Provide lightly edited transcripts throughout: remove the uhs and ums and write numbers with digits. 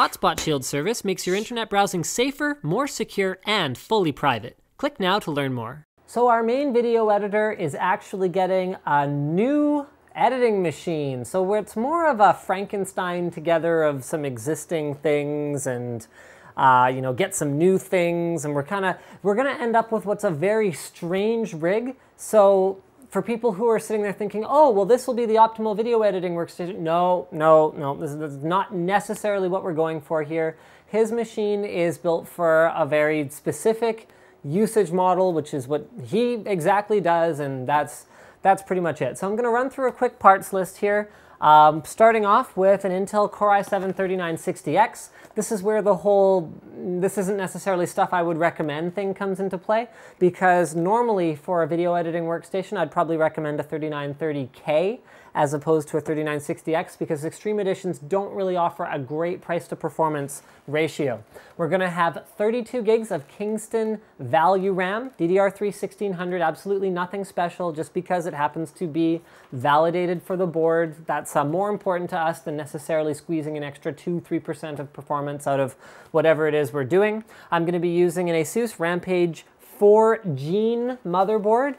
Hotspot Shield service makes your internet browsing safer, more secure, and fully private. Click now to learn more. So our main video editor is actually getting a new editing machine. So it's more of a Frankenstein together of some existing things and get some new things, and we're gonna end up with what's a very strange rig. So for people who are sitting there thinking, oh, well, this will be the optimal video editing workstation. No, this is not necessarily what we're going for here. His machine is built for a very specific usage model, which is what he exactly does, and that's pretty much it. So I'm gonna run through a quick parts list here. Starting off with an Intel Core i7-3960X. This is where the whole, this isn't necessarily stuff I would recommend thing comes into play, because normally for a video editing workstation, I'd probably recommend a 3930K as opposed to a 3960X, because Extreme Editions don't really offer a great price to performance ratio. We're gonna have 32 gigs of Kingston value RAM, DDR3 1600, absolutely nothing special, just because it happens to be validated for the board. That's more important to us than necessarily squeezing an extra 2-3% of performance out of whatever it is we're doing. I'm gonna be using an ASUS Rampage 4 Gene motherboard.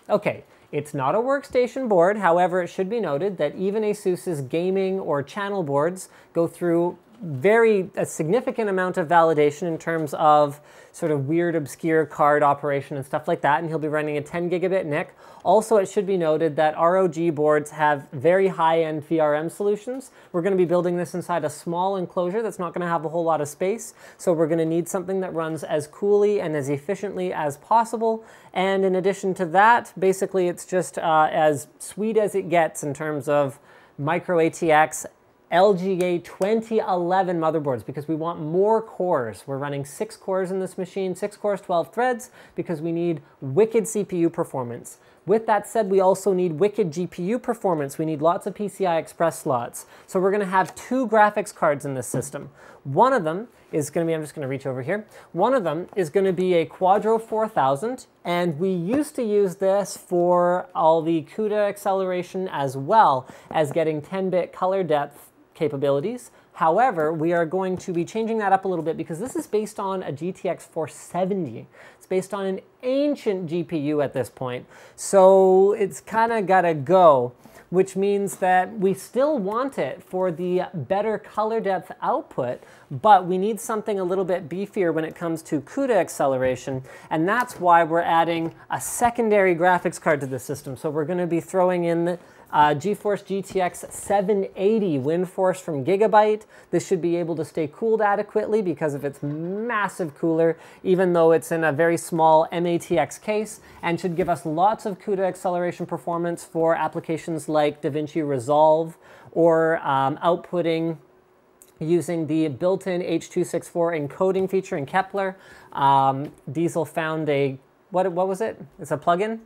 Okay. It's not a workstation board, however, it should be noted that even ASUS's gaming or channel boards go through a significant amount of validation in terms of sort of weird, obscure card operation and stuff like that, and he'll be running a 10 gigabit NIC. Also, it should be noted that ROG boards have very high-end VRM solutions. We're going to be building this inside a small enclosure that's not going to have a whole lot of space, so we're going to need something that runs as coolly and as efficiently as possible. And in addition to that, basically it's just as sweet as it gets in terms of micro ATX LGA 2011 motherboards, because we want more cores. We're running 6 cores in this machine, 6 cores, 12 threads, because we need wicked CPU performance. With that said, we also need wicked GPU performance. We need lots of PCI Express slots. So we're gonna have 2 graphics cards in this system. One of them is gonna be, I'm just gonna reach over here. One of them is gonna be a Quadro 4000, and we used to use this for all the CUDA acceleration as well as getting 10-bit color depth capabilities. However, we are going to be changing that up a little bit because this is based on a GTX 470. It's based on an ancient GPU at this point. So it's kind of got to go, which means that we still want it for the better color depth output, but we need something a little bit beefier when it comes to CUDA acceleration, and that's why we're adding a secondary graphics card to the system. So we're going to be throwing in the GeForce GTX 780 WindForce from Gigabyte. This should be able to stay cooled adequately because of its massive cooler, even though it's in a very small MATX case, and should give us lots of CUDA acceleration performance for applications like DaVinci Resolve or outputting using the built-in H.264 encoding feature in Kepler. Diesel found a, what was it? It's a plugin?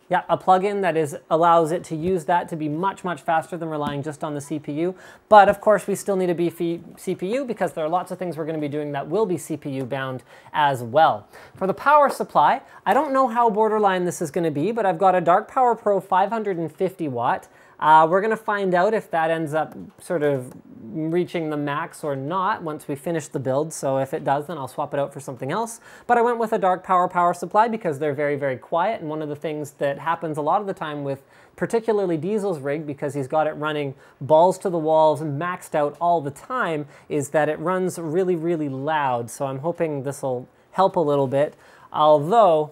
Yeah, a plugin that allows it to use that to be much, much faster than relying just on the CPU. But of course, we still need a beefy CPU because there are lots of things we're going to be doing that will be CPU bound as well. For the power supply, I don't know how borderline this is going to be, but I've got a Dark Power Pro 550 watt. We're going to find out if that ends up sort of reaching the max or not once we finish the build. So if it does, then I'll swap it out for something else. But I went with a Dark power supply because they're very, very quiet. And one of the things that happens a lot of the time with particularly Diesel's rig, because he's got it running balls to the walls and maxed out all the time, is that it runs really, really loud. So I'm hoping this will help a little bit. Although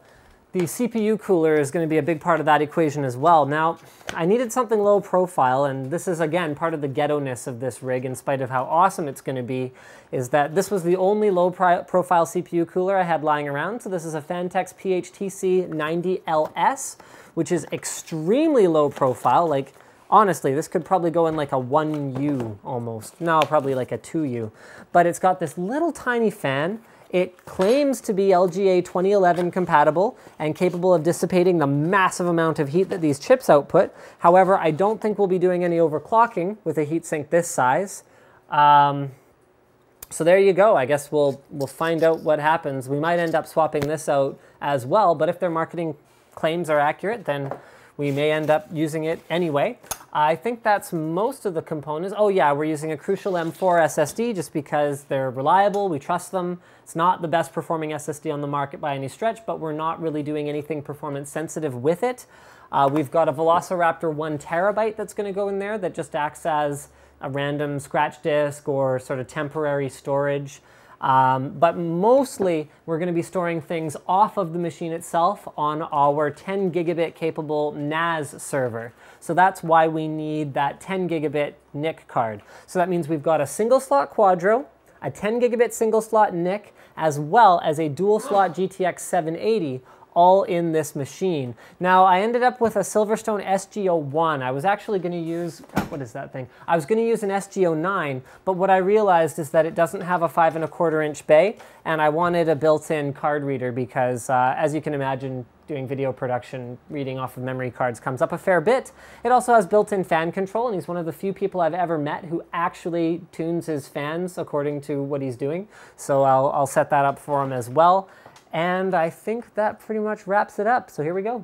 the CPU cooler is going to be a big part of that equation as well. Now, I needed something low profile, and this is, again, part of the ghetto-ness of this rig, in spite of how awesome it's going to be, is that this was the only low profile CPU cooler I had lying around. So this is a Fantex PHTC 90LS, which is extremely low profile. Like, honestly, this could probably go in like a 1U almost. No, probably like a 2U. But it's got this little tiny fan. It claims to be LGA 2011 compatible and capable of dissipating the massive amount of heat that these chips output. However, I don't think we'll be doing any overclocking with a heatsink this size. So there you go. I guess we'll find out what happens. We might end up swapping this out as well, but if their marketing claims are accurate, then we may end up using it anyway. I think that's most of the components. Oh yeah, we're using a Crucial M4 SSD just because they're reliable, we trust them. It's not the best performing SSD on the market by any stretch, but we're not really doing anything performance sensitive with it. We've got a Velociraptor 1 terabyte that's going to go in there that just acts as a random scratch disk or sort of temporary storage. But mostly we're going to be storing things off of the machine itself on our 10 gigabit capable NAS server. So that's why we need that 10 gigabit NIC card. So that means we've got a single slot Quadro, a 10 gigabit single slot NIC, as well as a dual slot GTX 780, all in this machine. Now, I ended up with a Silverstone SG01. I was actually going to use, what is that thing? I was going to use an SG09, but what I realized is that it doesn't have a 5¼ inch bay, and I wanted a built-in card reader because, as you can imagine, doing video production, reading off of memory cards comes up a fair bit. It also has built-in fan control, and he's one of the few people I've ever met who actually tunes his fans according to what he's doing. So I'll set that up for him as well. And I think that pretty much wraps it up, so here we go.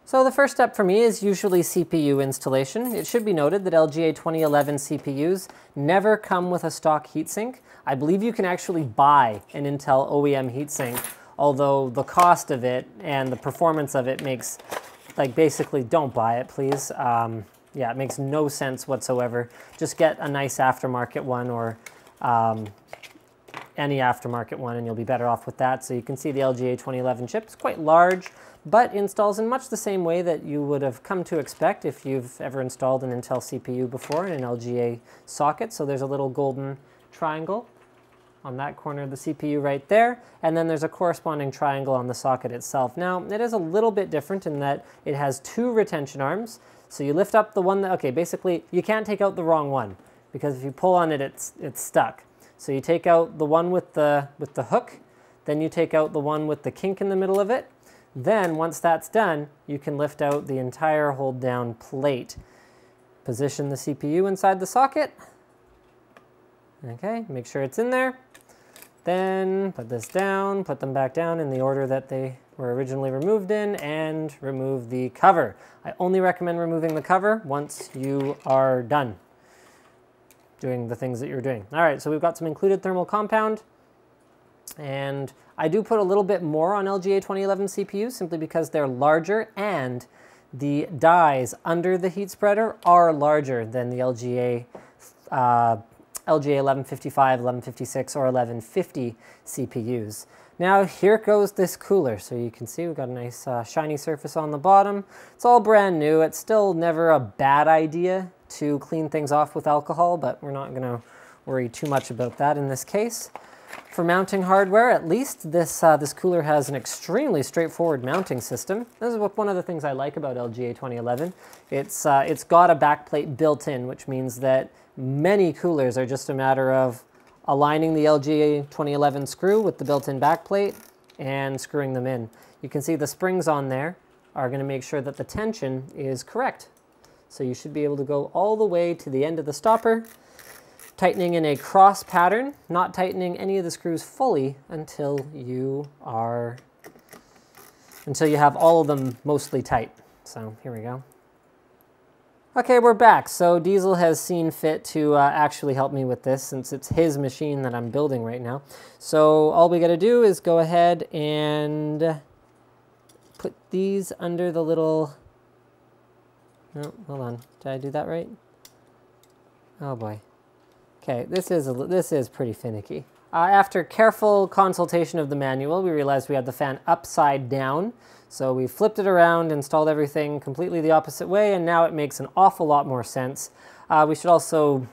So the first step for me is usually CPU installation. It should be noted that LGA 2011 CPUs never come with a stock heatsink. I believe you can actually buy an Intel OEM heatsink, although the cost of it and the performance of it makes, like, basically don't buy it, please. Yeah, it makes no sense whatsoever. Just get a nice aftermarket one or any aftermarket one, and you'll be better off with that. So you can see the LGA 2011 chip is quite large, but installs in much the same way that you would have come to expect if you've ever installed an Intel CPU before in an LGA socket. So there's a little golden triangle on that corner of the CPU right there, and then there's a corresponding triangle on the socket itself. Now, it is a little bit different in that it has 2 retention arms. So you lift up the one that, okay, basically you can't take out the wrong one, because if you pull on it, it's stuck. So you take out the one with the hook, then you take out the one with the kink in the middle of it. Then once that's done, you can lift out the entire hold down plate. Position the CPU inside the socket. Okay, make sure it's in there. Then put this down, put them back down in the order that they were originally removed in, and remove the cover. I only recommend removing the cover once you are done doing the things that you're doing. All right, so we've got some included thermal compound, and I do put a little bit more on LGA 2011 CPUs simply because they're larger and the dies under the heat spreader are larger than the LGA 1155, 1156, or 1150 CPUs. Now here goes this cooler. So you can see we've got a nice shiny surface on the bottom. It's all brand new. It's still never a bad idea to clean things off with alcohol, but we're not going to worry too much about that in this case. For mounting hardware, at least this cooler has an extremely straightforward mounting system. This is one of the things I like about LGA 2011. It's got a backplate built in, which means that many coolers are just a matter of aligning the LGA 2011 screw with the built-in backplate and screwing them in. You can see the springs on there are going to make sure that the tension is correct. So you should be able to go all the way to the end of the stopper, tightening in a cross pattern, not tightening any of the screws fully until you have all of them mostly tight. So here we go. Okay, we're back. So Diesel has seen fit to actually help me with this since it's his machine that I'm building right now. So all we got to do is go ahead and put these under the little... No, hold on. Did I do that right? Oh boy. Okay, this is pretty finicky. After careful consultation of the manual, we realized we had the fan upside down. So we flipped it around, installed everything completely the opposite way, and now it makes an awful lot more sense. We should also,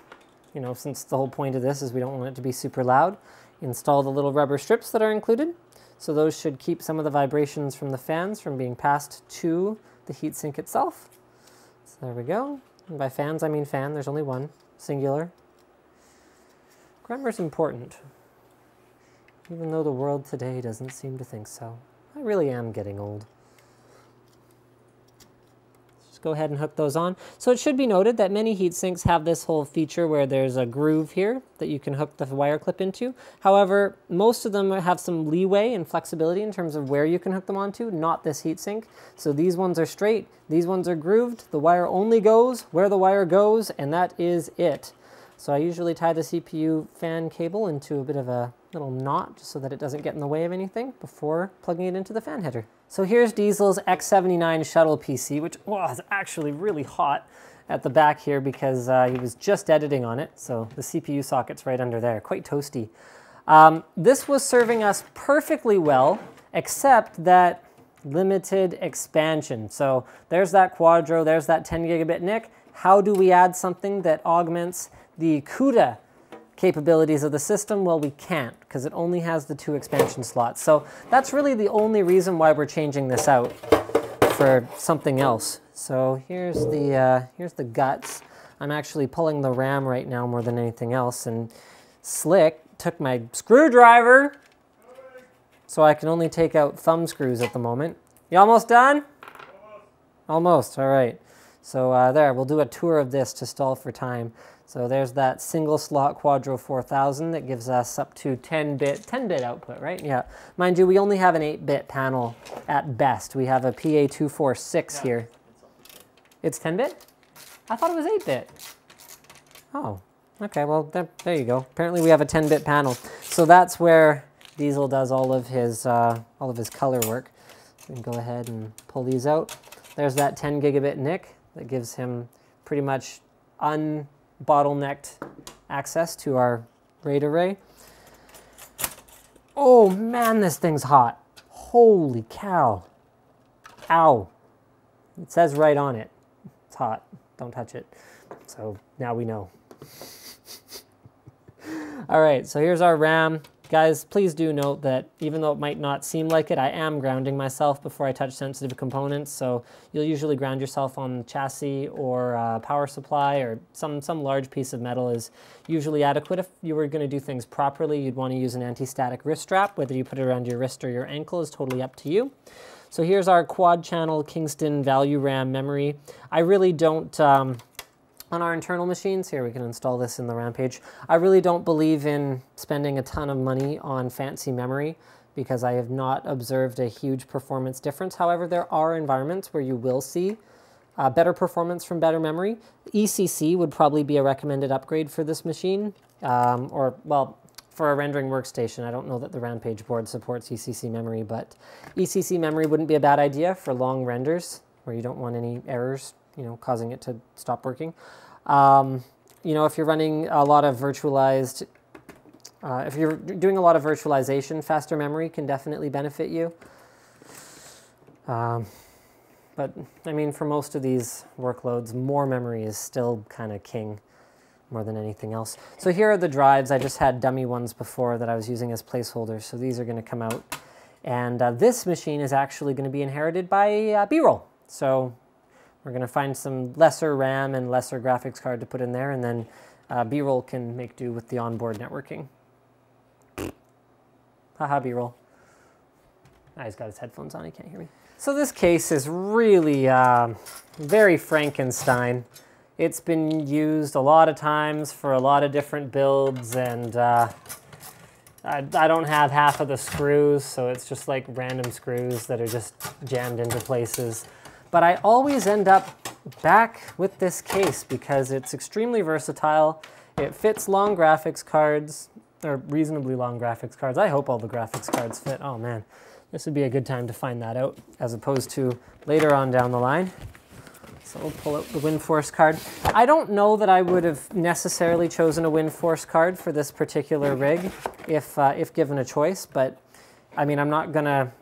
you know, since the whole point of this is we don't want it to be super loud, install the little rubber strips that are included. So those should keep some of the vibrations from the fans from being passed to the heatsink itself. So there we go. And by fans, I mean fan. There's only one, singular. Grammar's important, even though the world today doesn't seem to think so. I really am getting old. Just go ahead and hook those on. So it should be noted that many heat sinks have this whole feature where there's a groove here that you can hook the wire clip into. However, most of them have some leeway and flexibility in terms of where you can hook them onto, not this heat sink. So these ones are straight, these ones are grooved. The wire only goes where the wire goes, and that is it. So I usually tie the CPU fan cable into a bit of a little knot just so that it doesn't get in the way of anything before plugging it into the fan header. So here's Diesel's X79 shuttle PC, which is actually really hot at the back here because he was just editing on it. So the CPU socket's right under there, quite toasty. This was serving us perfectly well, except that limited expansion. So there's that Quadro, there's that 10 gigabit NIC. How do we add something that augments the Cuda capabilities of the system? Well, we can't, because it only has the 2 expansion slots. So that's really the only reason why we're changing this out for something else. So here's the guts. I'm actually pulling the RAM right now more than anything else, and Slick took my screwdriver, so I can only take out thumb screws at the moment. You almost done? Almost, all right. So there, we'll do a tour of this to stall for time. So there's that single slot Quadro 4000 that gives us up to 10-bit output, right? Yeah. Mind you, we only have an 8-bit panel at best. We have a PA246 here. It's 10-bit? I thought it was 8-bit. Oh, okay, well, there you go. Apparently we have a 10-bit panel. So that's where Diesel does all of his color work. We can go ahead and pull these out. There's that 10 gigabit NIC that gives him pretty much unbottlenecked access to our RAID array. Oh man, this thing's hot. Holy cow. Ow. It says right on it. It's hot. Don't touch it. So now we know. All right, so here's our RAM. Guys, please do note that even though it might not seem like it, I am grounding myself before I touch sensitive components. So you'll usually ground yourself on the chassis or power supply, or some large piece of metal is usually adequate. If you were going to do things properly, you'd want to use an anti-static wrist strap. Whether you put it around your wrist or your ankle is totally up to you. So here's our quad channel Kingston value RAM memory. I really don't... on our internal machines, here we can install this in the RAM page. I really don't believe in spending a ton of money on fancy memory because I have not observed a huge performance difference. However, there are environments where you will see better performance from better memory. ECC would probably be a recommended upgrade for this machine, or well, for a rendering workstation. I don't know that the Rampage board supports ECC memory, but ECC memory wouldn't be a bad idea for long renders where you don't want any errors, you know, causing it to stop working. You know, if you're running a lot of virtualized, if you're doing a lot of virtualization, faster memory can definitely benefit you. But I mean, for most of these workloads, more memory is still kind of king more than anything else. So here are the drives. I just had dummy ones before that I was using as placeholders. So these are going to come out. And this machine is actually going to be inherited by B-roll. So we're going to find some lesser RAM and lesser graphics card to put in there, and then B-roll can make do with the onboard networking. Haha, B-roll. He's got his headphones on, he can't hear me. So this case is really very Frankenstein. It's been used a lot of times for a lot of different builds, and I don't have half of the screws, so it's just like random screws that are just jammed into places. But I always end up back with this case because it's extremely versatile. It fits long graphics cards, or reasonably long graphics cards. I hope all the graphics cards fit. Oh man, this would be a good time to find that out as opposed to later on down the line. So we'll pull out the WindForce card. I don't know that I would have necessarily chosen a WindForce card for this particular rig if given a choice, but I mean, I'm not gonna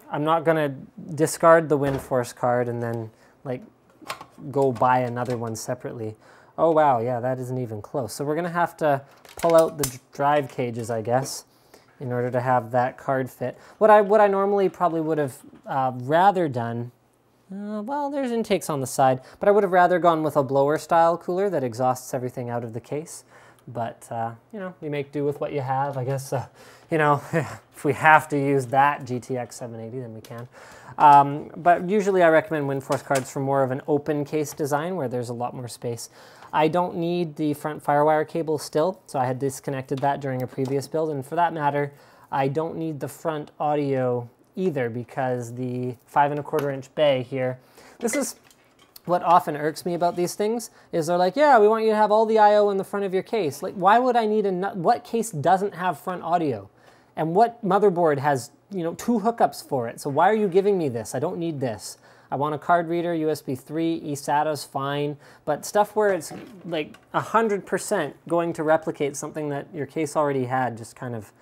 discard the WindForce card and then like go buy another one separately. Oh wow, yeah, that isn't even close. So we're gonna have to pull out the drive cages, I guess, in order to have that card fit. What I normally probably would have rather done, well, there's intakes on the side, but I would have rather gone with a blower style cooler that exhausts everything out of the case, but you know, you make do with what you have, I guess. You know, if we have to use that GTX 780, then we can. But usually I recommend WindForce cards for more of an open case design where there's a lot more space. I don't need the front FireWire cable still, so I had disconnected that during a previous build, and for that matter, I don't need the front audio either because the 5 1/4 inch bay here, this is what often irks me about these things, is they're like, yeah, we want you to have all the I/O in the front of your case. Like, why would I need what case doesn't have front audio? And what motherboard has, you know, 2 hookups for it? So why are you giving me this? I don't need this. I want a card reader, USB 3, eSATA's fine, but stuff where it's like 100% going to replicate something that your case already had just kind of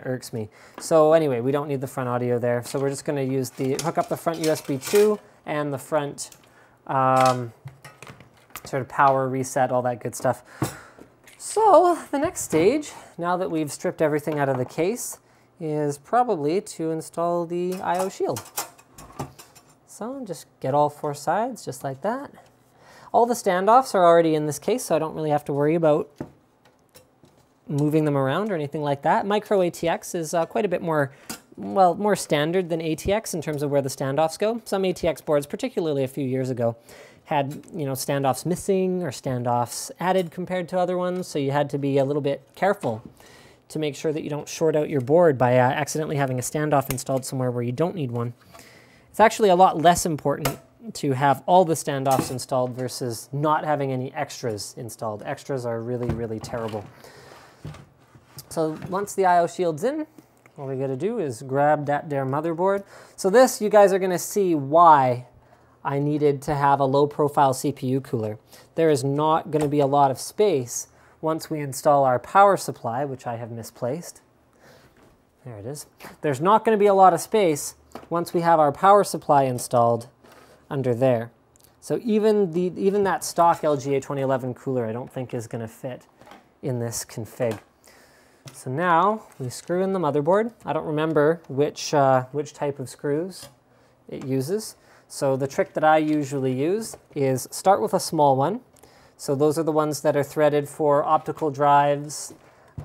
irks me. So anyway, we don't need the front audio there. So we're just gonna hook up the front USB 2 and the front sort of power reset, all that good stuff. So the next stage, now that we've stripped everything out of the case, is probably to install the I/O shield. So just get all 4 sides, just like that. All the standoffs are already in this case, so I don't really have to worry about moving them around or anything like that. Micro ATX is quite a bit more, well, more standard than ATX in terms of where the standoffs go. Some ATX boards, particularly a few years ago, had, you know, standoffs missing or standoffs added compared to other ones, so you had to be a little bit careful to make sure that you don't short out your board by accidentally having a standoff installed somewhere where you don't need one. It's actually a lot less important to have all the standoffs installed versus not having any extras installed. Extras are really, really terrible. So once the I/O shield's in, all we gotta do is grab that there motherboard. So this, you guys are gonna see why I needed to have a low profile CPU cooler. There is not gonna be a lot of space once we install our power supply, which I have misplaced. There it is. There's not gonna be a lot of space once we have our power supply installed under there. So even that stock LGA 2011 cooler I don't think is gonna fit in this config. So now we screw in the motherboard. I don't remember which type of screws it uses. So the trick that I usually use is start with a small one. So those are the ones that are threaded for optical drives,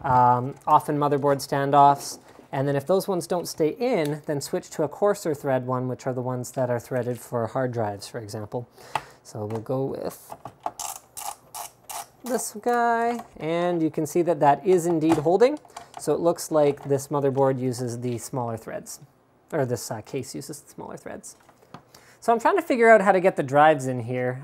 often motherboard standoffs. And then if those ones don't stay in, then switch to a coarser thread one, which are the ones that are threaded for hard drives, for example. So we'll go with this guy, and you can see that that is indeed holding. So it looks like this motherboard uses the smaller threads, or this case uses the smaller threads. So I'm trying to figure out how to get the drives in here.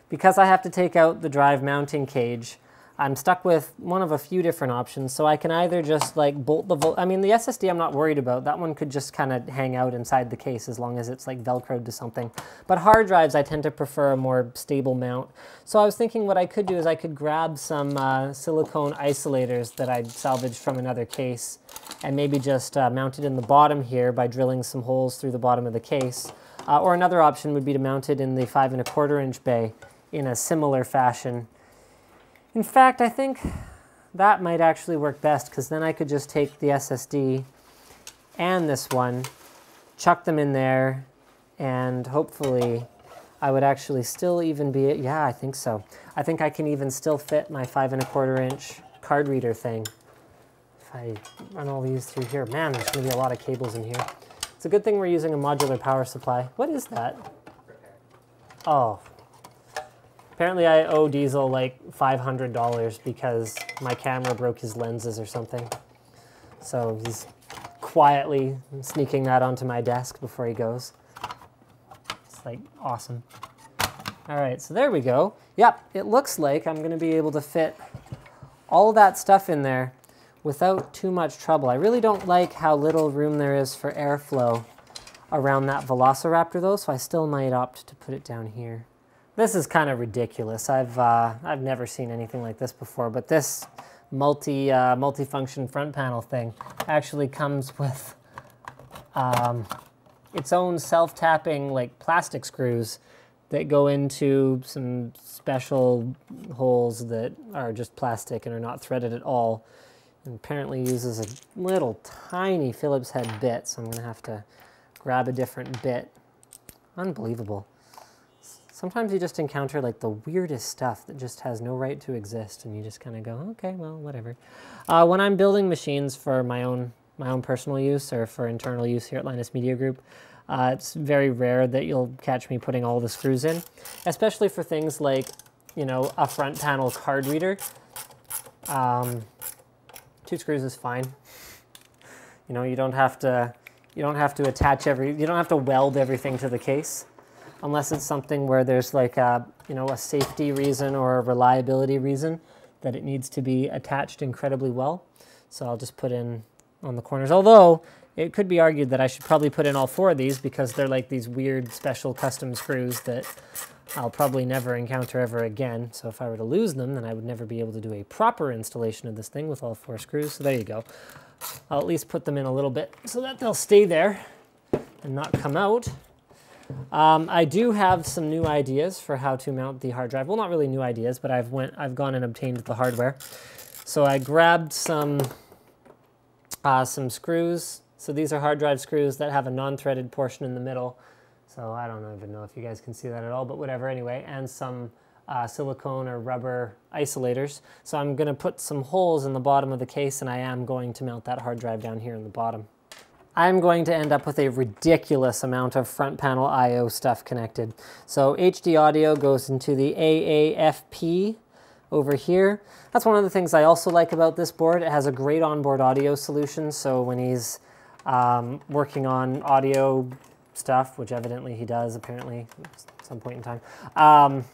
Because I have to take out the drive mounting cage, I'm stuck with one of a few different options. So I can either just like bolt the I mean, the SSD I'm not worried about. That one could just kind of hang out inside the case as long as it's like Velcroed to something. But hard drives, I tend to prefer a more stable mount. So I was thinking what I could do is I could grab some silicone isolators that I'd salvaged from another case and maybe just mount it in the bottom here by drilling some holes through the bottom of the case. Or another option would be to mount it in the 5 1/4 inch bay in a similar fashion. In fact, I think that might actually work best because then I could just take the SSD and this one, chuck them in there, and hopefully I would actually still even be, yeah, I think so. I think I can even still fit my 5 1/4 inch card reader thing. If I run all these through here, man, there's gonna be a lot of cables in here. It's a good thing we're using a modular power supply. What is that? Oh. Apparently I owe Diesel like $500 because my camera broke his lenses or something. So he's quietly sneaking that onto my desk before he goes. It's like awesome. All right, so there we go. Yep, it looks like I'm gonna be able to fit all that stuff in there without too much trouble. I really don't like how little room there is for airflow around that Velociraptor though, so I still might opt to put it down here. This is kind of ridiculous. I've never seen anything like this before, but this multi-function front panel thing actually comes with its own self-tapping like plastic screws that go into some special holes that are just plastic and are not threaded at all. And apparently uses a little tiny Phillips head bit, so I'm gonna have to grab a different bit. Unbelievable. Sometimes you just encounter like the weirdest stuff that just has no right to exist, and you just kind of go, okay, well, whatever. When I'm building machines for my own personal use or for internal use here at Linus Media Group, it's very rare that you'll catch me putting all the screws in, especially for things like, you know, a front panel card reader. 2 screws is fine. You know, you don't have to attach you don't have to weld everything to the case, unless it's something where there's like a, you know, a safety reason or a reliability reason that it needs to be attached incredibly well. So I'll just put in on the corners, although it could be argued that I should probably put in all 4 of these because they're like these weird special custom screws that I'll probably never encounter ever again. So if I were to lose them, then I would never be able to do a proper installation of this thing with all 4 screws. So there you go. I'll at least put them in a little bit so that they'll stay there and not come out. I do have some new ideas for how to mount the hard drive. Well, not really new ideas, but I've gone and obtained the hardware. So I grabbed some screws. So these are hard drive screws that have a non-threaded portion in the middle. So I don't even know if you guys can see that at all, but whatever anyway. And some silicone or rubber isolators. So I'm going to put some holes in the bottom of the case, and I am going to mount that hard drive down here in the bottom. I'm going to end up with a ridiculous amount of front panel I/O stuff connected. So HD audio goes into the AAFP over here. That's one of the things I also like about this board. It has a great onboard audio solution, so when he's working on audio stuff, which evidently he does apparently at some point in time,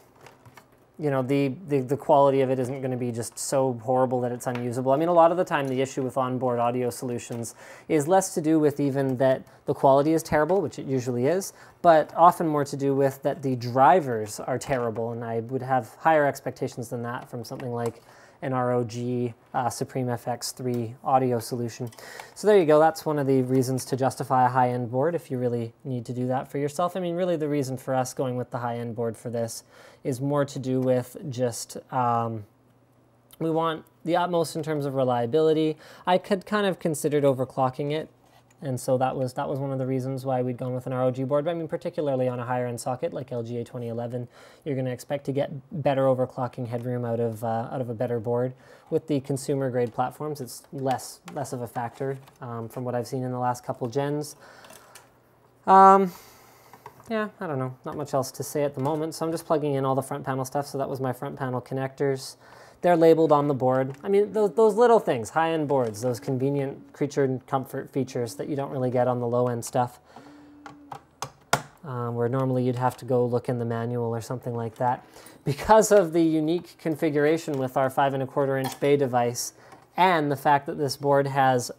you know, the quality of it isn't going to be just so horrible that it's unusable. I mean, a lot of the time the issue with onboard audio solutions is less to do with even that the quality is terrible, which it usually is, but often more to do with that the drivers are terrible, and I would have higher expectations than that from something like an ROG Supreme FX3 audio solution. So there you go. That's one of the reasons to justify a high-end board if you really need to do that for yourself. I mean, really the reason for us going with the high-end board for this is more to do with just we want the utmost in terms of reliability. I could kind of considered overclocking it, and so that was one of the reasons why we'd gone with an ROG board. But I mean, particularly on a higher end socket like LGA 2011, you're going to expect to get better overclocking headroom out of a better board. With the consumer grade platforms, it's less of a factor from what I've seen in the last couple gens. Yeah, I don't know, not much else to say at the moment. So I'm just plugging in all the front panel stuff. So that was my front panel connectors. They're labeled on the board. I mean, those little things, high-end boards, those convenient creature and comfort features that you don't really get on the low-end stuff, where normally you'd have to go look in the manual or something like that. Because of the unique configuration with our 5 1/4 inch bay device, and the fact that this board has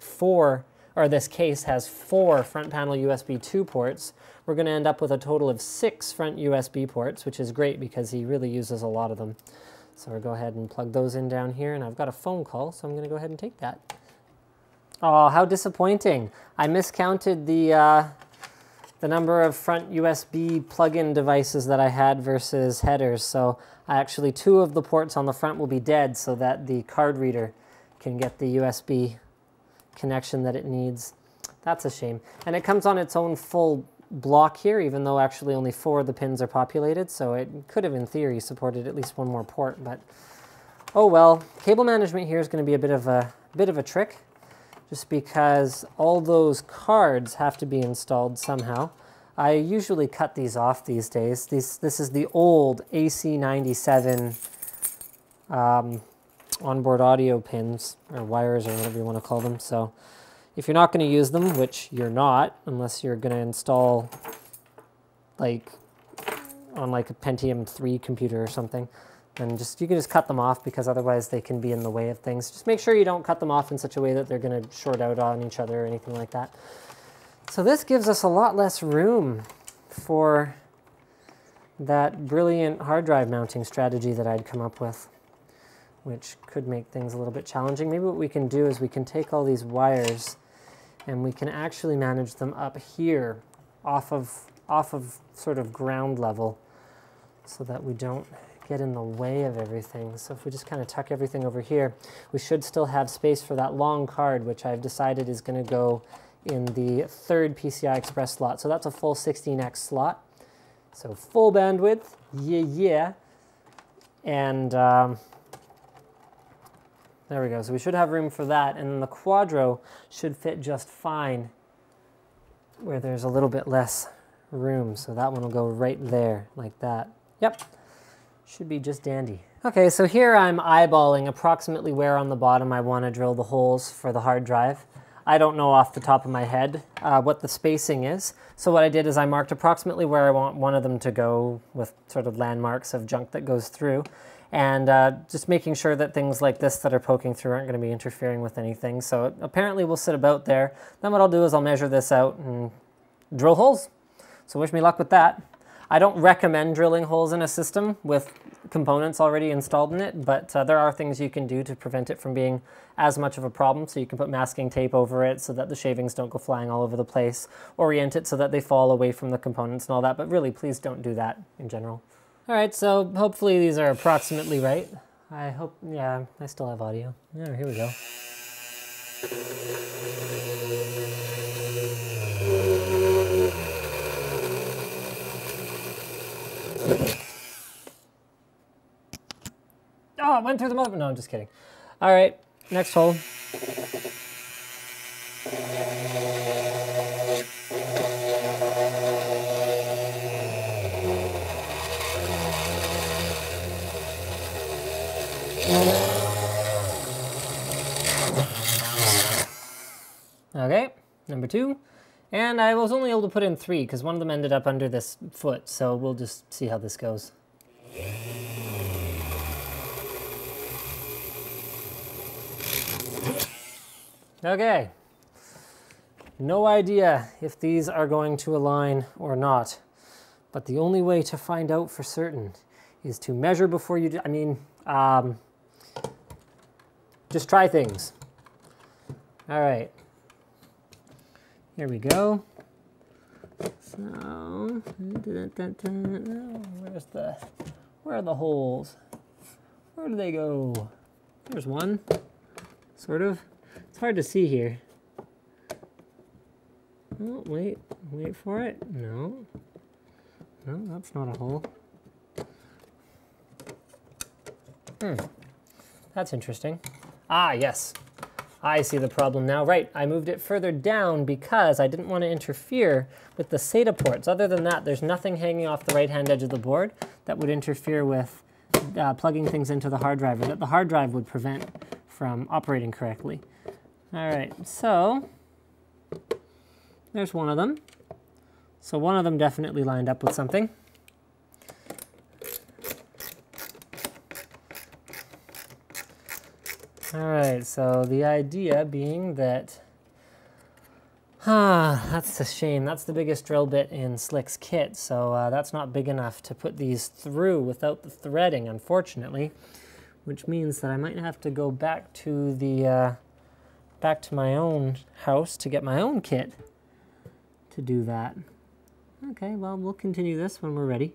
this case has 4 front panel USB 2 ports, we're going to end up with a total of 6 front USB ports, which is great because he really uses a lot of them. So we'll go ahead and plug those in down here, and I've got a phone call, so I'm going to go ahead and take that. Oh, how disappointing. I miscounted the number of front USB plug-in devices that I had versus headers, so actually 2 of the ports on the front will be dead so that the card reader can get the USB connection that it needs. That's a shame. And it comes on its own full block here, even though actually only 4 of the pins are populated, so it could have in theory supported at least 1 more port, but oh well. Cable management here is going to be a bit of a trick, just because all those cards have to be installed somehow. I usually cut these off these days. This is the old AC97 onboard audio pins, or wires, or whatever you want to call them, so if you're not going to use them, which you're not, unless you're going to install like on like a Pentium 3 computer or something, then you can just cut them off, because otherwise they can be in the way of things. Just make sure you don't cut them off in such a way that they're going to short out on each other or anything like that. So this gives us a lot less room for that brilliant hard drive mounting strategy that I'd come up with, which could make things a little bit challenging. Maybe what we can do is we can take all these wires and we can actually manage them up here off of sort of ground level, so that we don't get in the way of everything. So if we just kind of tuck everything over here, we should still have space for that long card, which I've decided is going to go in the 3rd PCI Express slot. So that's a full 16x slot. So full bandwidth, yeah. And there we go. So we should have room for that. And then the Quadro should fit just fine where there's a little bit less room. So that one will go right there like that. Yep, should be just dandy. Okay, so here I'm eyeballing approximately where on the bottom I want to drill the holes for the hard drive. I don't know off the top of my head what the spacing is. So what I did is I marked approximately where I want one of them to go with sort of landmarks of junk that goes through. And just making sure that things like this that are poking through aren't going to be interfering with anything. So apparently we'll sit about there. Then what I'll do is I'll measure this out and drill holes. So wish me luck with that. I don't recommend drilling holes in a system with components already installed in it, but there are things you can do to prevent it from being as much of a problem. So you can put masking tape over it so that the shavings don't go flying all over the place, orient it so that they fall away from the components and all that, but really please don't do that in general. All right, so hopefully these are approximately right. I hope, yeah, I still have audio. Yeah, here we go. Oh, it went through the mother. No, I'm just kidding. All right, next hole. Okay, number 2. And I was only able to put in 3 because one of them ended up under this foot, so we'll just see how this goes. Okay, no idea if these are going to align or not, but the only way to find out for certain is to measure before you do. I mean, just try things. All right, here we go. So, where are the holes? Where do they go? There's one, sort of. It's hard to see here. Oh, wait for it. No, that's not a hole. That's interesting. Ah, yes. I see the problem now. Right, I moved it further down because I didn't want to interfere with the SATA ports. Other than that, there's nothing hanging off the right-hand edge of the board that would interfere with plugging things into the hard drive, or that the hard drive would prevent from operating correctly. All right, so there's one of them. So one of them definitely lined up with something. All right, so the idea being that, that's a shame. That's the biggest drill bit in Slick's kit, so that's not big enough to put these through without the threading, unfortunately, which means that I might have to go back to the back to my own house to get my own kit to do that. Okay, well, we'll continue this when we're ready.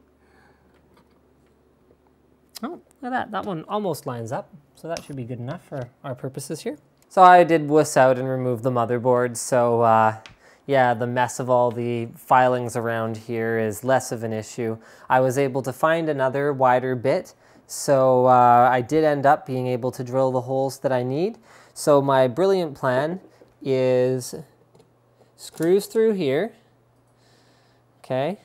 Oh, look at that. That one almost lines up, so that should be good enough for our purposes here. So I did wuss out and remove the motherboard, so yeah, the mess of all the filings around here is less of an issue. I was able to find another wider bit, so I did end up being able to drill the holes that I need. So my brilliant plan is screws through here. Okay,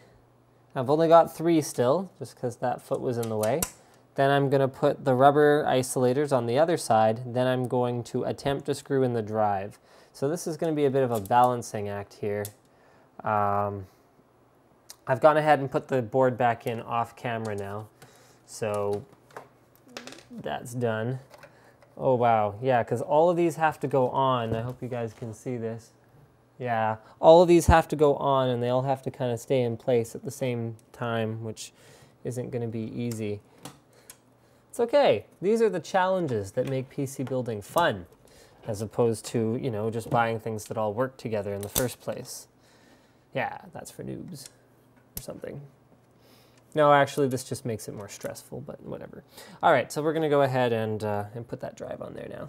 I've only got 3 still, just because that foot was in the way. Then I'm going to put the rubber isolators on the other side. Then I'm going to attempt to screw in the drive. So this is going to be a bit of a balancing act here. I've gone ahead and put the board back in off camera now. So that's done. Oh wow, yeah, because all of these have to go on. I hope you guys can see this. Yeah, all of these have to go on and they all have to kind of stay in place at the same time, which isn't going to be easy. It's okay. These are the challenges that make PC building fun, as opposed to, you know, just buying things that all work together in the first place. Yeah, that's for noobs or something. No, actually, this just makes it more stressful, but whatever. All right, so we're going to go ahead and put that drive on there now.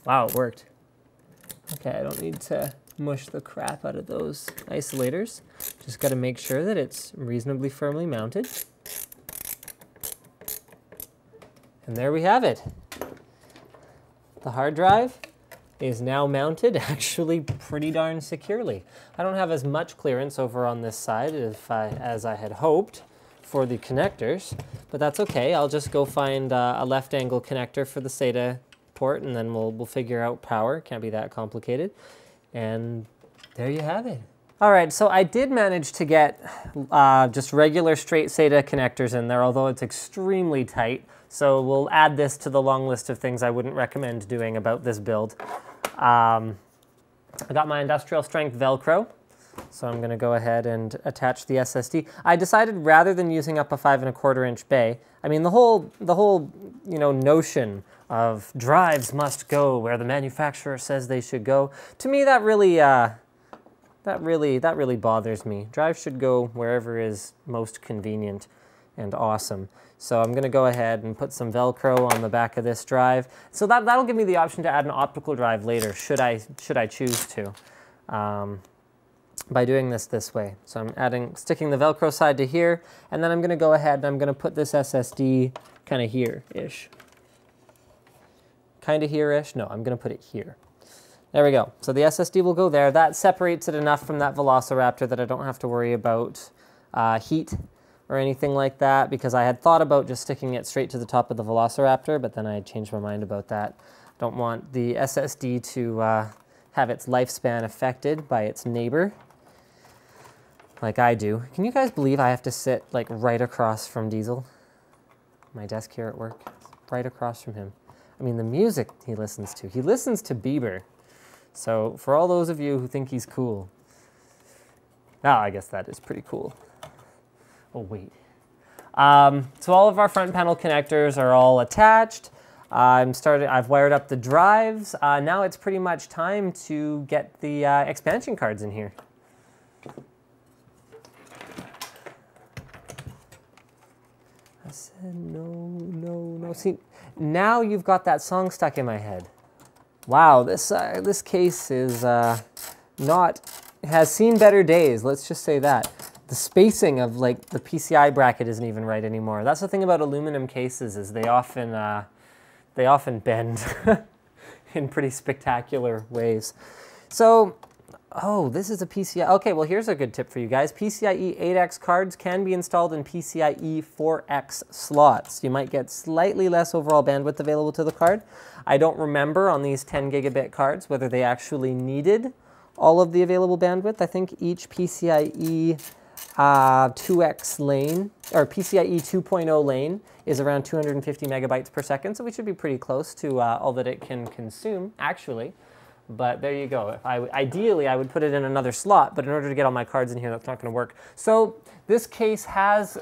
Wow, it worked. Okay, I don't need to mush the crap out of those isolators. Just got to make sure that it's reasonably firmly mounted. And there we have it. The hard drive is now mounted actually pretty darn securely. I don't have as much clearance over on this side as I had hoped for the connectors, but that's okay. I'll just go find a left angle connector for the SATA port, and then we'll figure out power. Can't be that complicated. And there you have it. All right, so I did manage to get just regular straight SATA connectors in there, although it's extremely tight. So we'll add this to the long list of things I wouldn't recommend doing about this build. I got my industrial strength Velcro, so I'm gonna go ahead and attach the SSD. I decided rather than using up a 5 1/4 inch bay, I mean the whole notion of drives must go where the manufacturer says they should go. To me, that really bothers me. Drives should go wherever is most convenient and awesome. So I'm gonna go ahead and put some Velcro on the back of this drive. So that'll give me the option to add an optical drive later, should I choose to, by doing this way. So I'm sticking the Velcro side to here, and then I'm gonna go ahead and I'm gonna put this SSD kind of here-ish. Kind of here-ish? No, I'm gonna put it here. There we go. So the SSD will go there. That separates it enough from that Velociraptor that I don't have to worry about heat or anything like that, because I had thought about just sticking it straight to the top of the Velociraptor, but then I changed my mind about that. I don't want the SSD to have its lifespan affected by its neighbor, like I do. Can you guys believe I have to sit like right across from Diesel? My desk here at work, right across from him. I mean, the music he listens to Bieber. So for all those of you who think he's cool, I guess that is pretty cool. Oh, wait. So all of our front panel connectors are all attached. I've wired up the drives. Now it's pretty much time to get the expansion cards in here. I said no. See, now you've got that song stuck in my head. Wow, this case is has seen better days. Let's just say that. The spacing of like the PCI bracket isn't even right anymore. That's the thing about aluminum cases, is they often bend in pretty spectacular ways. So, oh, this is a PCI. Okay, well here's a good tip for you guys. PCIe 8X cards can be installed in PCIe 4X slots. You might get slightly less overall bandwidth available to the card. I don't remember on these 10 gigabit cards whether they actually needed all of the available bandwidth. I think each PCIe 2X lane, or PCIe 2.0 lane, is around 250 megabytes per second, so we should be pretty close to all that it can consume, actually. But there you go. Ideally, I would put it in another slot, but in order to get all my cards in here, that's not going to work. So this case has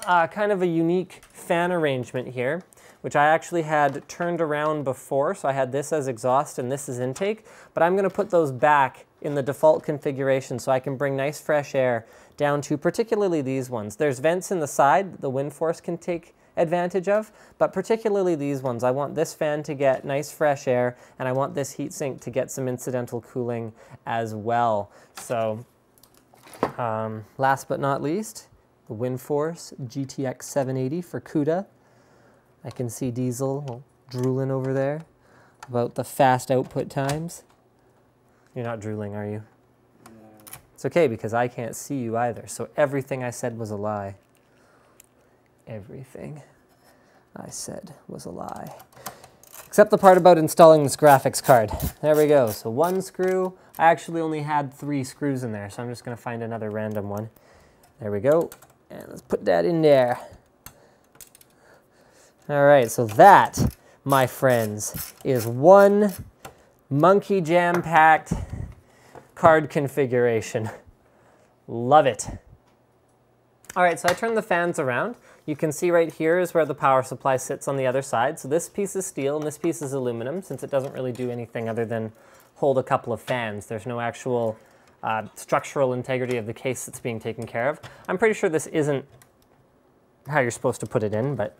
kind of a unique fan arrangement here, which I actually had turned around before. So I had this as exhaust and this as intake, but I'm going to put those back in the default configuration so I can bring nice fresh air down to particularly these ones. There's vents in the side that the wind force can take advantage of, but particularly these ones. I want this fan to get nice fresh air, and I want this heatsink to get some incidental cooling as well. So last but not least, the wind force GTX 780 for Cuda. I can see Diesel drooling over there about the fast output times. You're not drooling, are you? No. It's okay, because I can't see you either, so everything I said was a lie. Everything I said was a lie. Except the part about installing this graphics card. There we go. So one screw. I actually only had 3 screws in there, so I'm just going to find another random one. There we go. And let's put that in there. All right, so that, my friends, is one monkey jam-packed card configuration. Love it. All right, so I turned the fans around. You can see right here is where the power supply sits on the other side. So this piece is steel and this piece is aluminum, since it doesn't really do anything other than hold a couple of fans. There's no actual structural integrity of the case that's being taken care of. I'm pretty sure this isn't how you're supposed to put it in, but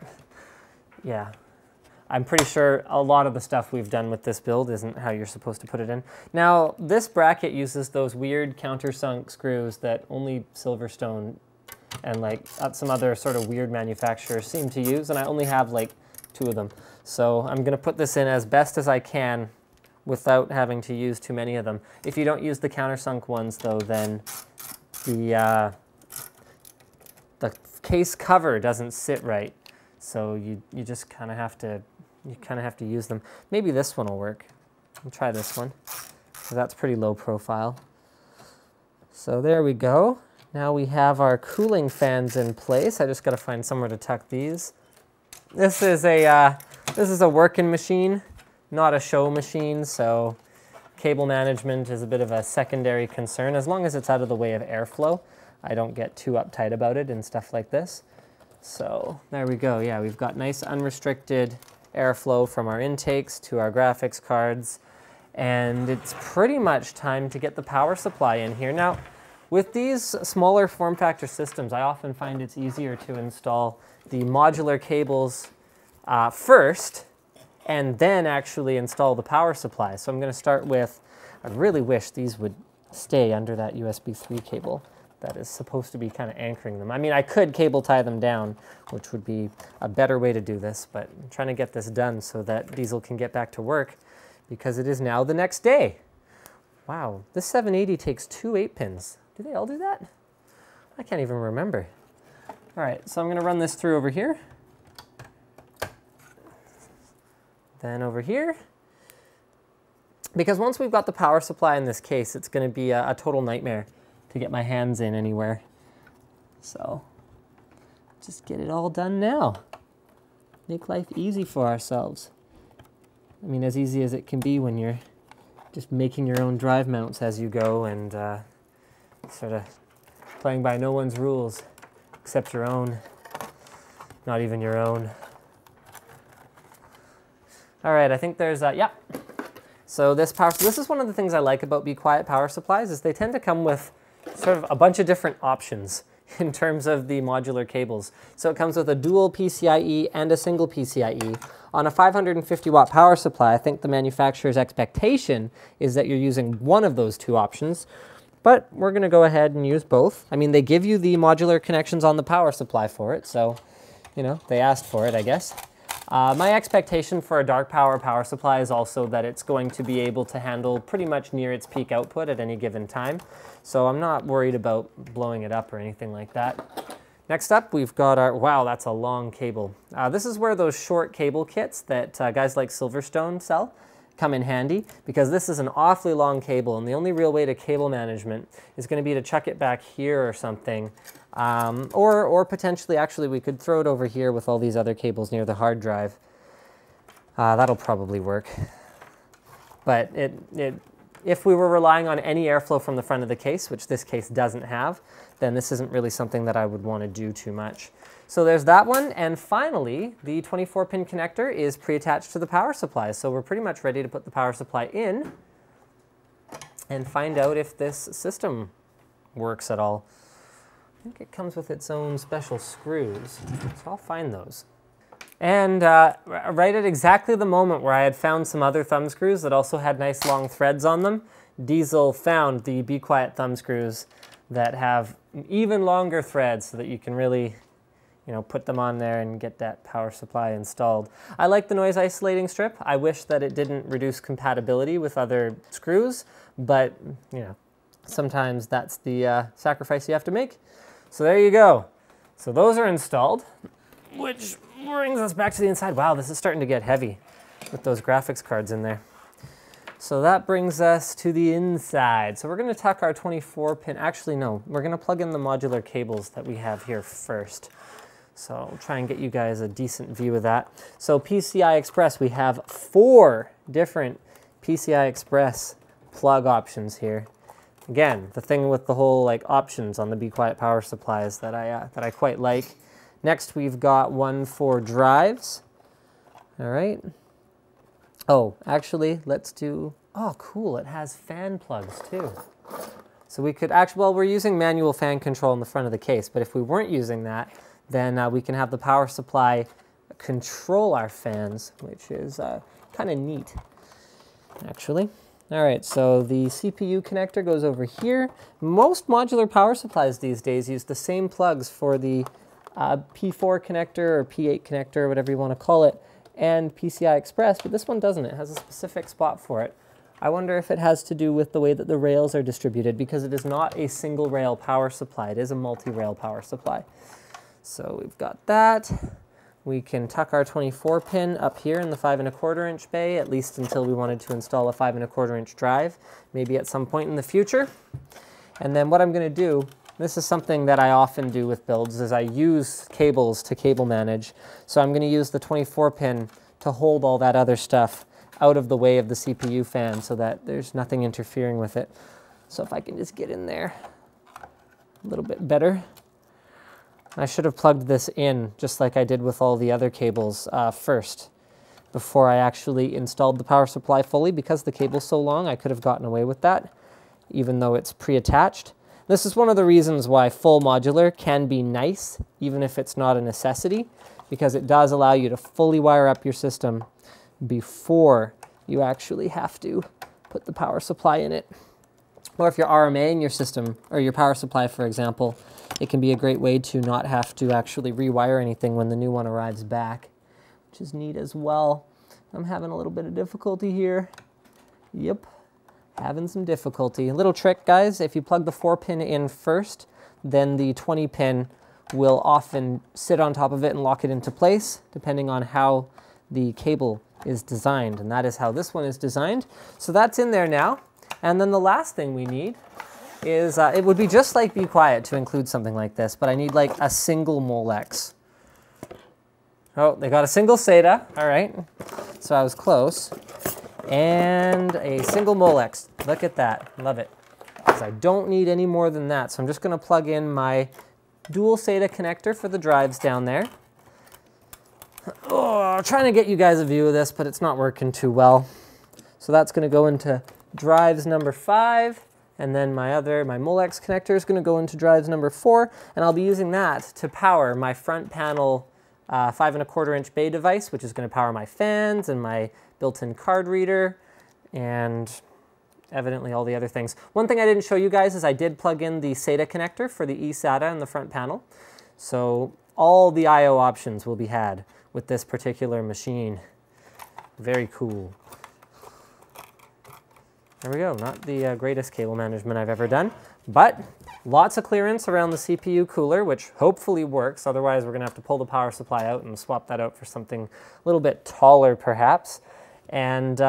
yeah. I'm pretty sure a lot of the stuff we've done with this build isn't how you're supposed to put it in. Now, this bracket uses those weird countersunk screws that only Silverstone and like some other sort of weird manufacturers seem to use, and I only have like 2 of them. So I'm going to put this in as best as I can without having to use too many of them. If you don't use the countersunk ones though, then the case cover doesn't sit right. So you just kind of have to use them. Maybe this one will work. I'll try this one, because that's pretty low profile. So there we go. Now we have our cooling fans in place. I just got to find somewhere to tuck these. This is a working machine, not a show machine, so cable management is a bit of a secondary concern. As long as it's out of the way of airflow, I don't get too uptight about it and stuff like this. So there we go. Yeah, we've got nice unrestricted airflow from our intakes to our graphics cards, and it's pretty much time to get the power supply in here. Now, with these smaller form factor systems, I often find it's easier to install the modular cables first and then actually install the power supply. So I'm going to start with, I really wish these would stay under that USB 3 cable that is supposed to be kind of anchoring them. I mean, I could cable tie them down, which would be a better way to do this, but I'm trying to get this done so that Diesel can get back to work, because it is now the next day. Wow, this 780 takes 2 8-pins. Do they all do that? I can't even remember. All right, so I'm going to run this through over here. Then over here. Because once we've got the power supply in this case, it's going to be a total nightmare to get my hands in anywhere. So just get it all done now. Make life easy for ourselves. I mean, as easy as it can be when you're just making your own drive mounts as you go and sort of playing by no one's rules except your own, not even your own. All right, I think there's, yeah. So this is one of the things I like about Be Quiet power supplies, is they tend to come with sort of a bunch of different options in terms of the modular cables. So it comes with a dual PCIe and a single PCIe. On a 550 watt power supply, I think the manufacturer's expectation is that you're using one of those 2 options, but we're going to go ahead and use both. I mean, they give you the modular connections on the power supply for it, so, you know, they asked for it, I guess. My expectation for a dark power supply is also that it's going to be able to handle pretty much near its peak output at any given time. So I'm not worried about blowing it up or anything like that. Next up, we've got our, wow, that's a long cable. This is where those short cable kits that guys like Silverstone sell come in handy, because this is an awfully long cable, and the only real way to cable management is going to be to chuck it back here or something. Or potentially, actually, we could throw it over here with all these other cables near the hard drive. That'll probably work. But if we were relying on any airflow from the front of the case, which this case doesn't have, then this isn't really something that I would want to do too much. So there's that one, and finally, the 24-pin connector is pre-attached to the power supply. So we're pretty much ready to put the power supply in and find out if this system works at all. I think it comes with its own special screws, so I'll find those. And right at exactly the moment where I had found some other thumb screws that also had nice long threads on them, Diesel found the Be Quiet thumb screws that have even longer threads so that you can really, you know, put them on there and get that power supply installed. I like the noise isolating strip. I wish that it didn't reduce compatibility with other screws, but, you know, sometimes that's the sacrifice you have to make. So there you go. So those are installed, which brings us back to the inside. Wow, this is starting to get heavy with those graphics cards in there. So that brings us to the inside. So we're going to tuck our 24-pin. Actually, no, we're going to plug in the modular cables that we have here first. So I'll try and get you guys a decent view of that. So PCI Express, we have 4 different PCI Express plug options here. Again, the thing with the whole like options on the Be Quiet power supplies that I quite like. Next, we've got one for drives. All right. Oh, actually, let's do, oh, cool, it has fan plugs too. So we could actually, well, we're using manual fan control in the front of the case, but if we weren't using that, then we can have the power supply control our fans, which is kind of neat, actually. All right, so the CPU connector goes over here. Most modular power supplies these days use the same plugs for the P4 connector or P8 connector, whatever you want to call it, and PCI Express, but this one doesn't. It has a specific spot for it. I wonder if it has to do with the way that the rails are distributed, because it is not a single rail power supply. It is a multi-rail power supply. So we've got that. We can tuck our 24 pin up here in the 5 1/4 inch bay, at least until we wanted to install a 5 1/4 inch drive, maybe at some point in the future. And then what I'm going to do, this is something that I often do with builds, is I use cables to cable manage. So I'm going to use the 24 pin to hold all that other stuff out of the way of the CPU fan so that there's nothing interfering with it. So if I can just get in there a little bit better. I should have plugged this in just like I did with all the other cables first before I actually installed the power supply fully. Because the cable's so long, I could have gotten away with that, even though it's pre-attached. This is one of the reasons why full modular can be nice, even if it's not a necessity, because it does allow you to fully wire up your system before you actually have to put the power supply in it. Or if you're RMAing your system, or your power supply, for example, it can be a great way to not have to actually rewire anything when the new one arrives back, which is neat as well. I'm having a little bit of difficulty here. Yep, having some difficulty. A little trick, guys, if you plug the 4 pin in first, then the 20 pin will often sit on top of it and lock it into place, depending on how the cable is designed, and that is how this one is designed. So that's in there now. And then the last thing we need is, it would be just like Be Quiet to include something like this, but I need like a single Molex. Oh, they got a single SATA, all right. So I was close. And a single Molex, look at that, love it. Because I don't need any more than that, so I'm just gonna plug in my dual SATA connector for the drives down there. Oh, trying to get you guys a view of this, but it's not working too well. So that's gonna go into drives number 5, and then my Molex connector is going to go into drives number 4, and I'll be using that to power my front panel 5 1/4 inch bay device, which is going to power my fans and my built-in card reader, and evidently all the other things. One thing I didn't show you guys is I did plug in the SATA connector for the eSATA in the front panel, so all the I/O options will be had with this particular machine. Very cool. There we go, not the greatest cable management I've ever done, but lots of clearance around the CPU cooler, which hopefully works. Otherwise, we're gonna have to pull the power supply out and swap that out for something a little bit taller, perhaps. And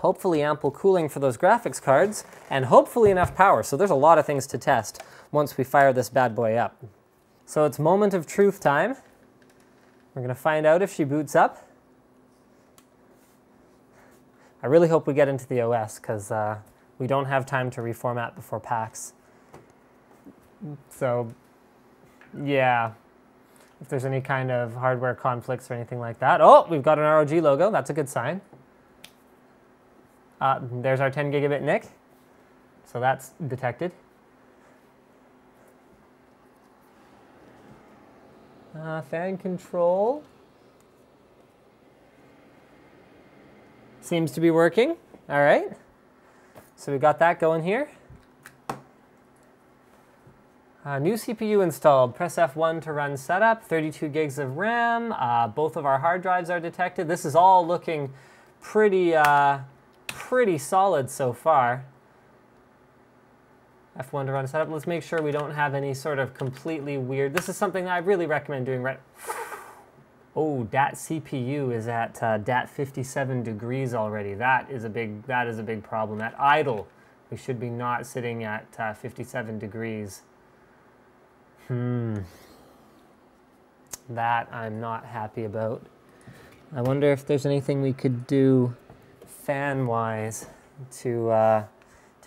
hopefully ample cooling for those graphics cards, and hopefully enough power. So there's a lot of things to test once we fire this bad boy up. So it's moment of truth time. We're gonna find out if she boots up. I really hope we get into the OS, because we don't have time to reformat before PAX. So, yeah, if there's any kind of hardware conflicts or anything like that. Oh, we've got an ROG logo. That's a good sign. There's our 10 gigabit NIC. So that's detected. Fan control. Seems to be working. All right. So we got that going here. New CPU installed. Press F1 to run setup. 32 gigs of RAM. Both of our hard drives are detected. This is all looking pretty solid so far. F1 to run setup. Let's make sure we don't have any sort of completely weird. This is something I really recommend doing right. Oh, dat CPU is at dat 57 degrees already. That is a big problem. At idle, we should be not sitting at 57 degrees. That I'm not happy about. I wonder if there's anything we could do fan-wise to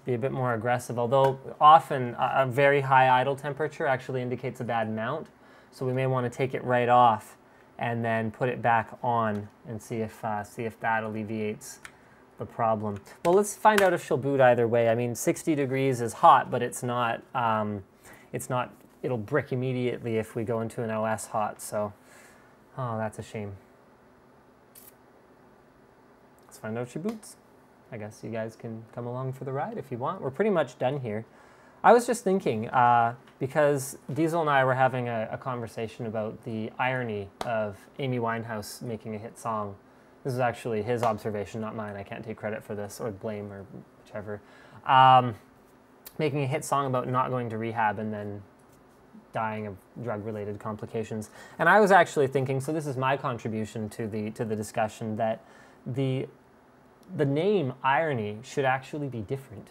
be a bit more aggressive. Although often a very high idle temperature actually indicates a bad mount, so we may want to take it right off and then put it back on and see if that alleviates the problem. Well, let's find out if she'll boot either way. I mean, 60 degrees is hot, but it's not, it'll brick immediately if we go into an OS hot. So Oh, that's a shame. Let's find out she boots. I guess you guys can come along for the ride if you want. We're pretty much done here. I was just thinking, because Diesel and I were having a conversation about the irony of Amy Winehouse making a hit song. This is actually his observation, not mine. I can't take credit for this, or blame, or whichever. Making a hit song about not going to rehab and then dying of drug-related complications. And I was actually thinking, so this is my contribution to the discussion, that the name irony should actually be different,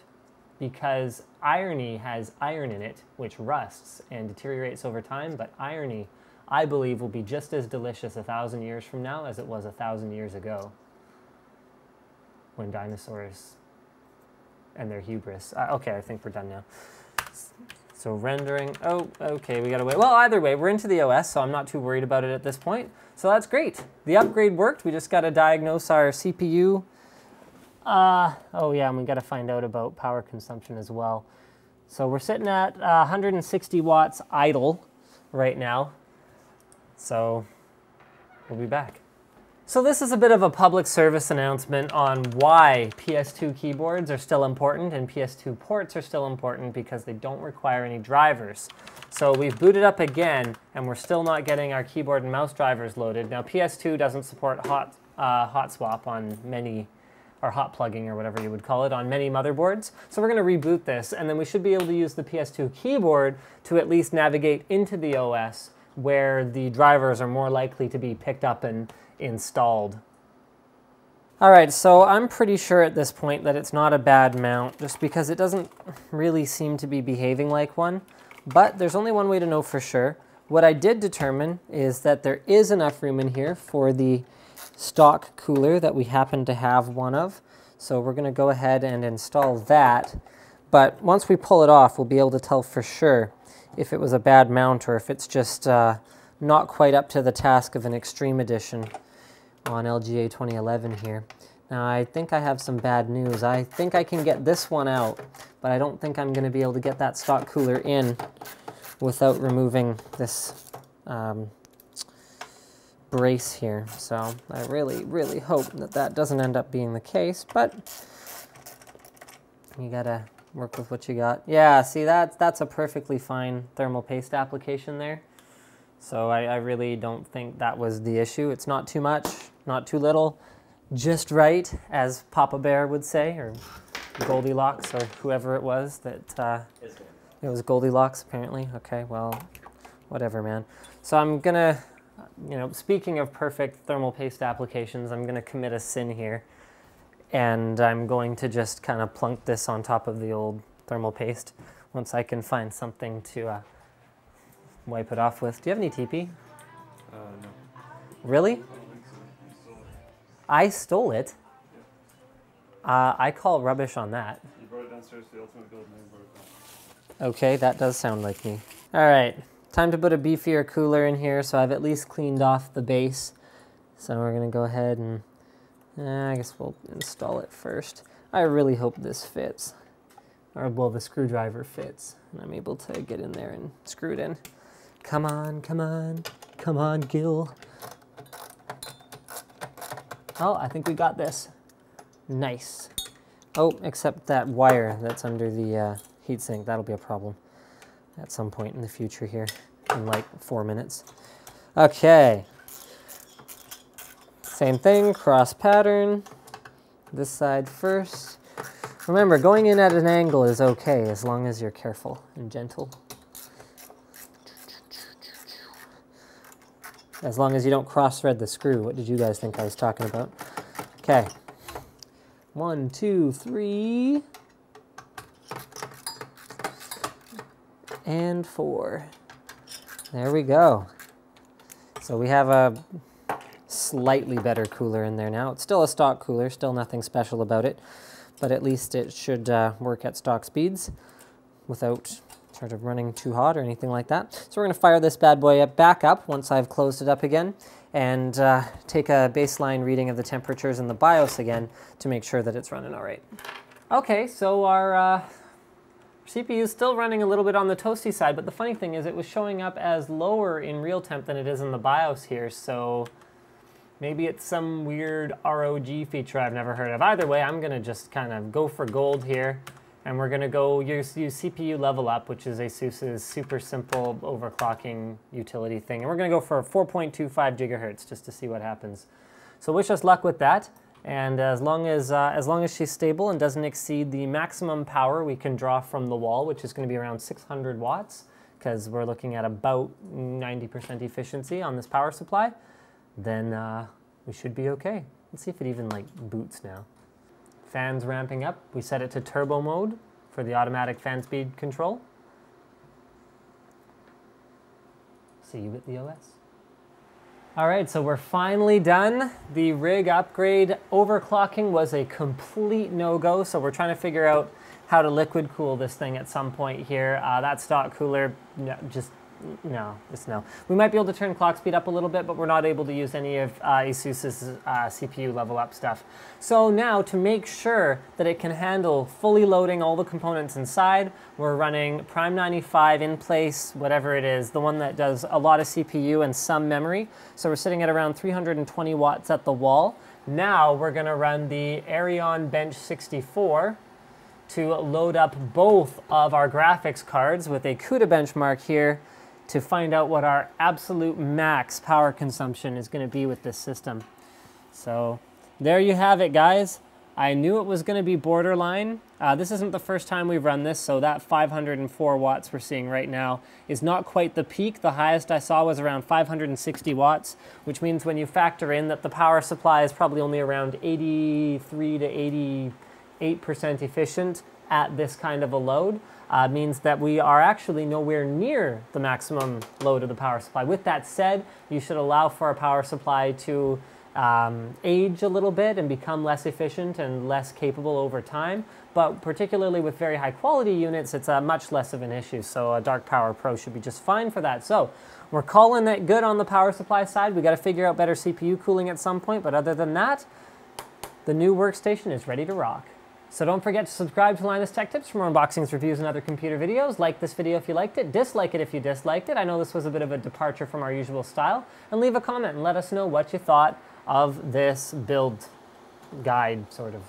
because irony has iron in it, which rusts and deteriorates over time, but irony, I believe, will be just as delicious 1,000 years from now as it was 1,000 years ago, when dinosaurs and their hubris. Okay, I think we're done now. So rendering, oh, okay, we gotta wait. Well, either way, we're into the OS, so I'm not too worried about it at this point. So that's great. The upgrade worked. We just gotta diagnose our CPU. Oh yeah, and we gotta find out about power consumption as well. So we're sitting at 160 watts idle right now. So we'll be back. So this is a bit of a public service announcement on why PS2 keyboards are still important and PS2 ports are still important, because they don't require any drivers. So we've booted up again and we're still not getting our keyboard and mouse drivers loaded. Now PS2 doesn't support hot swap on many, or hot plugging or whatever you would call it, on many motherboards. So we're going to reboot this, and then we should be able to use the PS2 keyboard to at least navigate into the OS where the drivers are more likely to be picked up and installed. All right, so I'm pretty sure at this point that it's not a bad mount, just because it doesn't really seem to be behaving like one, but there's only one way to know for sure. What I did determine is that there is enough room in here for the stock cooler that we happen to have one of, so we're going to go ahead and install that, but once we pull it off, we'll be able to tell for sure if it was a bad mount or if it's just not quite up to the task of an Extreme Edition on LGA 2011 here. Now I think I have some bad news. I think I can get this one out, but I don't think I'm going to be able to get that stock cooler in without removing this brace here. So I really hope that that doesn't end up being the case, but you gotta work with what you got. Yeah, see, that's a perfectly fine thermal paste application there. So I really don't think that was the issue. It's not too much, not too little, just right, as Papa Bear would say, or Goldilocks, or whoever it was that, it was Goldilocks apparently. Okay, well, whatever, man. So I'm gonna, you know, speaking of perfect thermal paste applications, I'm gonna commit a sin here, and I'm going to just kind of plunk this on top of the old thermal paste once I can find something to wipe it off with. Do you have any TP? No. Really? I stole it? I call rubbish on that. You brought it downstairs to the ultimate build and then brought it down. Okay, that does sound like me. All right, time to put a beefier cooler in here, so I've at least cleaned off the base. So we're gonna go ahead and, I guess we'll install it first. I really hope this fits. Or, well, the screwdriver fits, and I'm able to get in there and screw it in. Come on, come on, come on, Gil. Oh, I think we got this. Nice. Oh, except that wire that's under the heatsink, that'll be a problem at some point in the future here, in like 4 minutes. Okay. Same thing, cross pattern. This side first. Remember, going in at an angle is okay as long as you're careful and gentle. As long as you don't cross-thread the screw. What did you guys think I was talking about? Okay. 1, 2, 3. And 4. There we go. So we have a slightly better cooler in there now. It's still a stock cooler, still nothing special about it, but at least it should work at stock speeds without sort of running too hot or anything like that. So we're going to fire this bad boy back up once I've closed it up again, and take a baseline reading of the temperatures in the BIOS again to make sure that it's running all right. Okay, so our CPU is still running a little bit on the toasty side, but the funny thing is it was showing up as lower in real temp than it is in the BIOS here, so maybe it's some weird ROG feature I've never heard of. Either way, I'm gonna just kind of go for gold here, and we're gonna go use CPU Level Up, which is ASUS's super simple overclocking utility thing, and we're gonna go for 4.25 gigahertz just to see what happens. So wish us luck with that. And as long as she's stable and doesn't exceed the maximum power we can draw from the wall, which is going to be around 600 watts, because we're looking at about 90% efficiency on this power supply, then we should be okay. Let's see if it even like boots now. Fans ramping up. We set it to turbo mode for the automatic fan speed control. See you at the OS. All right, so we're finally done. The rig upgrade overclocking was a complete no-go, so we're trying to figure out how to liquid cool this thing at some point here. That stock cooler, no. We might be able to turn clock speed up a little bit, but we're not able to use any of ASUS's CPU Level Up stuff. So now, to make sure that it can handle fully loading all the components inside, we're running Prime 95 in place, whatever it is, the one that does a lot of CPU and some memory. So we're sitting at around 320 watts at the wall. Now we're gonna run the Aerion Bench 64 to load up both of our graphics cards with a Cuda Benchmark here to find out what our absolute max power consumption is going to be with this system. So there you have it, guys. I knew it was going to be borderline. This isn't the first time we've run this, so that 504 watts we're seeing right now is not quite the peak. The highest I saw was around 560 watts, which means when you factor in that the power supply is probably only around 83 to 88% efficient at this kind of a load, means that we are actually nowhere near the maximum load of the power supply. With that said, you should allow for our power supply to age a little bit and become less efficient and less capable over time. But particularly with very high quality units, it's much less of an issue. So a Dark Power Pro should be just fine for that. So we're calling it good on the power supply side. We got to figure out better CPU cooling at some point. But other than that, the new workstation is ready to rock. So don't forget to subscribe to Linus Tech Tips for more unboxings, reviews, and other computer videos. Like this video if you liked it, dislike it if you disliked it. I know this was a bit of a departure from our usual style. And leave a comment and let us know what you thought of this build guide, sort of.